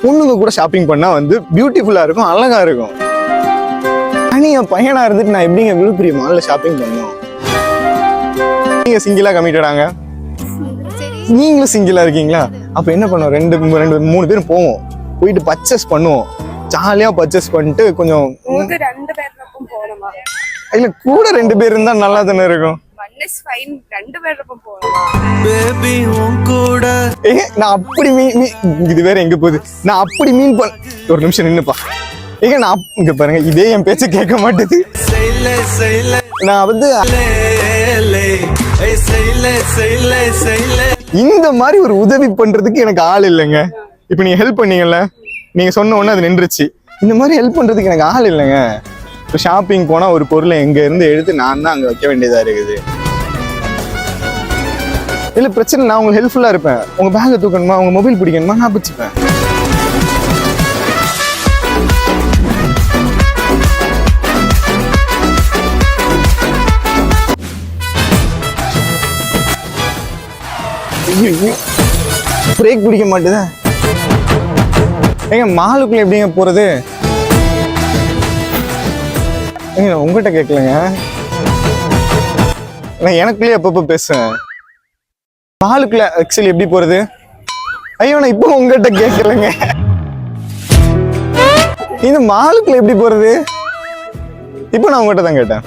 பொண்ணுங்க கூட ஷாப்பிங் பண்ணா வந்து பியூட்டிஃபுல்லா இருக்கும், அழகா இருக்கும். என் பையனா இருந்துட்டு நான் எப்படிங்க விழுப்புரிய மால்ல ஷாப்பிங் பண்ணுவோம்? நீங்க சிங்கிளா கமிட்டடாங்க? நீங்களும் சிங்கிளா இருக்கீங்களா? அப்ப என்ன பண்ணுவோம், ரெண்டு மூணு பேரும் போவோம், போயிட்டு பர்ச்சேஸ் பண்ணுவோம், ஜாலியா பர்ச்சேஸ் பண்ணிட்டு கொஞ்சம் இல்ல கூட 2 பேர் இருந்தா நல்லா தானே இருக்கும். நான் அப்படி இது வேற எங்க போகுது, நான் அப்படி மீன் ஒரு நிமிஷம் நின்னுப்பா. ஏங்க நான் இங்க பாருங்க, இதே என் பேச்ச கேட்க மாட்டேது. நான் வந்து இந்த மாதிரி ஒரு உதவி பண்றதுக்கு எனக்கு ஆள் இல்லைங்க. இப்ப நீங்க ஹெல்ப் பண்ணீங்கல்ல, நீங்க சொன்ன உடனே அது நின்றுச்சு. இந்த மாதிரி ஹெல்ப் பண்றதுக்கு எனக்கு ஆள் இல்லைங்க. இப்போ ஷாப்பிங் போனா ஒரு பொருளை எங்க இருந்து எடுத்து நான் தான் அங்க வைக்க வேண்டியதா இருக்குது. இல்ல பிரச்சனை, நான் உங்களுக்கு ஹெல்ப்ஃபுல்லா இருப்பேன். உங்க பேக்கை தூக்கணுமா, உங்க மொபைல் பிடிக்கணுமா, நான் பிடிச்சிப்பேன். பிரேக் பிடிக்க மாட்டேதா? ஏங்க மாலுக்குள்ள எப்படிங்க போறது? ஏங்க உங்ககிட்ட கேட்கலங்க, நான் எனக்குள்ளே அப்பப்போ பேசுவேன். மாலுக்குள்ள ஆக்சுவலி எப்படி போறது? ஐயோ நான் இப்போ உங்ககிட்ட கேட்கலங்க. இந்த மாலுக்குள்ள எப்படி போறது? இப்போ நான் உங்ககிட்ட தான் கேட்டேன்.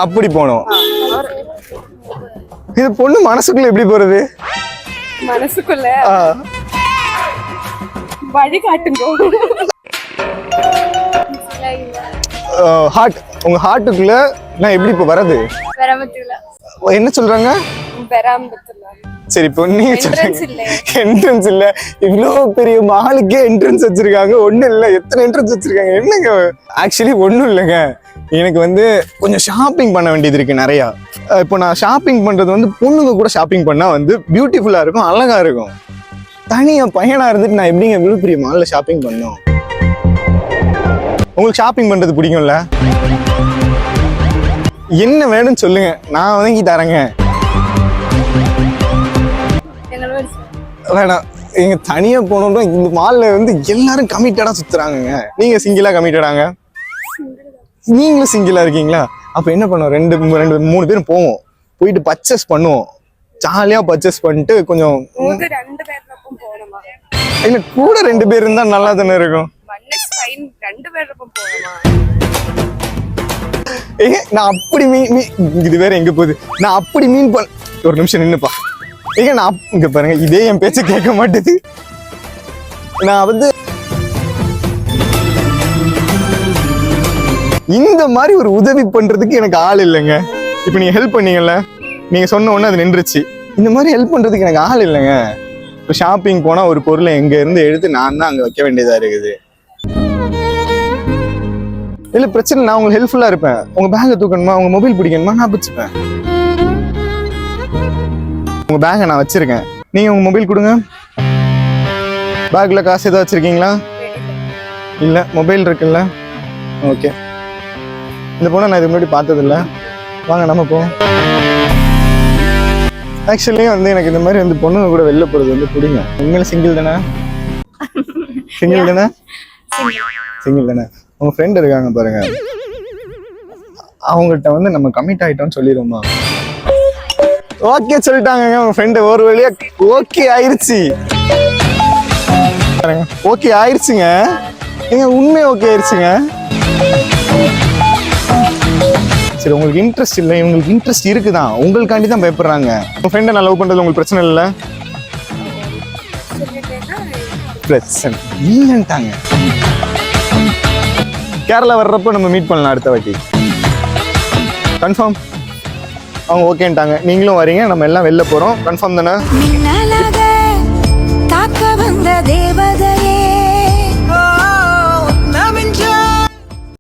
அப்படி போனோம். இது பொண்ணு மனசுக்குள்ள எப்படி போறது? மனசுக்குள்ள வழி காட்டுங்க. ஹார்ட், உங்க ஹார்ட்டுக்குள்ள நான் எப்படி இப்போ வரது? என்ன சொல்றாங்க? சரி இப்போ நீங்க சொல்றீங்க என்ட்ரன்ஸ் இல்ல. இவ்வளவு பெரிய மாலுக்கே என்ட்ரன்ஸ் வச்சிருக்காங்க, ஒண்ணும் இல்ல. எத்தனை என்ட்ரன்ஸ் வச்சிருக்காங்க என்னங்க? ஆக்சுவலி ஒண்ணும் இல்லைங்க, எனக்கு வந்து கொஞ்சம் ஷாப்பிங் பண்ண வேண்டியது இருக்கு நிறையா. இப்போ நான் ஷாப்பிங் பண்றது வந்து பொண்ணுங்க கூட ஷாப்பிங் பண்ணா வந்து பியூட்டிஃபுல்லா இருக்கும், அழகா இருக்கும். தனியா பையனா இருந்துட்டு நான் எப்படிங்க விழுப்புரிய மால்ல ஷாப்பிங் பண்ணும்? உங்களுக்கு ஷாப்பிங் பண்றது பிடிக்கும்ல? என்ன வேணும்னு சொல்லுங்க, நான் வாங்கி தரேங்க. வேணாம், எங்க தனியா போனோம்னா இந்த மால்ல வந்து எல்லாரும் கமிட்டடா சுத்துறாங்க. நீங்க சிங்கிளா கமிட்டடாங்க? நீங்களும் சிங்கிளா இருக்கீங்களா? அப்ப என்ன பண்ணுவோம், ரெண்டு மூணு பேரும் போவோம், போயிட்டு பர்ச்சேஸ் பண்ணுவோம், ஜாலியா பர்ச்சேஸ் பண்ணிட்டு கொஞ்சம் இல்ல கூட 2 பேர் இருந்தா நல்லா தானே இருக்கும். நான் அப்படி இது வேற எங்க போகுது, நான் அப்படி மீன் ஒரு நிமிஷம் நின்னுப்பா. ஏங்க நான் இங்க பாருங்க, இதே என் பேச்ச கேட்க மாட்டேது. நான் வந்து இந்த மாதிரி ஒரு உதவி பண்றதுக்கு எனக்கு ஆள் இல்லைங்க. இப்ப நீங்க ஹெல்ப் பண்ணீங்கல்ல, நீங்க சொன்ன உடனே அது நின்றுச்சு. இந்த மாதிரி ஹெல்ப் பண்றதுக்கு எனக்கு ஆள் இல்லைங்க. இப்போ ஷாப்பிங் போனா ஒரு பொருளை எங்க இருந்து எடுத்து நான் தான் அங்க வைக்க வேண்டியதா இருக்குது. இல்ல பிரச்சனை, நான் உங்களுக்கு ஹெல்ப்ஃபுல்லா இருப்பேன். உங்க பேக்கை தூக்கணுமா, உங்க மொபைல் பிடிக்கணுமா, நான் பிடிச்சிப்பேன். உங்க பேக்கை நான் வச்சிருக்கேன், நீங்க உங்க மொபைல் கொடுங்க. பேக்ல காசு ஏதாவது வச்சிருக்கீங்களா? இல்ல, மொபைல் இருக்குல்ல? ஓகே. இந்த பொண்ணை நான் இது முன்னாடி பார்த்தது இல்லை, வாங்க நம்ம போவோம். ஆக்சுவலி வந்து எனக்கு இந்த மாதிரி வந்து பொண்ணுங்க கூட வெளில போறது வந்து பிடிக்கும். உண்மையில சிங்கிள் தானே? சிங்கிள் தானே? சிங்கிள் தானே? உங்க ஃப்ரெண்ட் இருக்காங்க பாருங்க, அவங்கள்ட்ட வந்து நம்ம கமிட் ஆயிட்டோம்னு சொல்லிடுவோமா? ஓகே சொல்லிட்டாங்க உங்க ஃப்ரெண்டு, ஒரு வழியா ஓகே ஆயிருச்சு. ஓகே ஆயிருச்சுங்க, ஏங்க உண்மை ஓகே ஆயிருச்சுங்க. சரி, உங்களுக்கு இன்ட்ரெஸ்ட் இல்லை, உங்களுக்கு இன்ட்ரெஸ்ட் இருக்குதான், உங்களுக்காண்டி தான் பயப்படுறாங்க. உங்க ஃப்ரெண்டை நான் லவ் பண்றது உங்களுக்கு பிரச்சனை இல்லை? பிரச்சனை இல்லைன்ட்டாங்க. கேரளா வர்றப்ப நம்ம மீட் பண்ணலாம் அடுத்த வாட்டி. கன்ஃபார்ம்? அவங்க ஓகேன்ட்டாங்க, நீங்களும் வரீங்க, நம்ம எல்லாம் வெளில போறோம். கன்ஃபார்ம் தானே?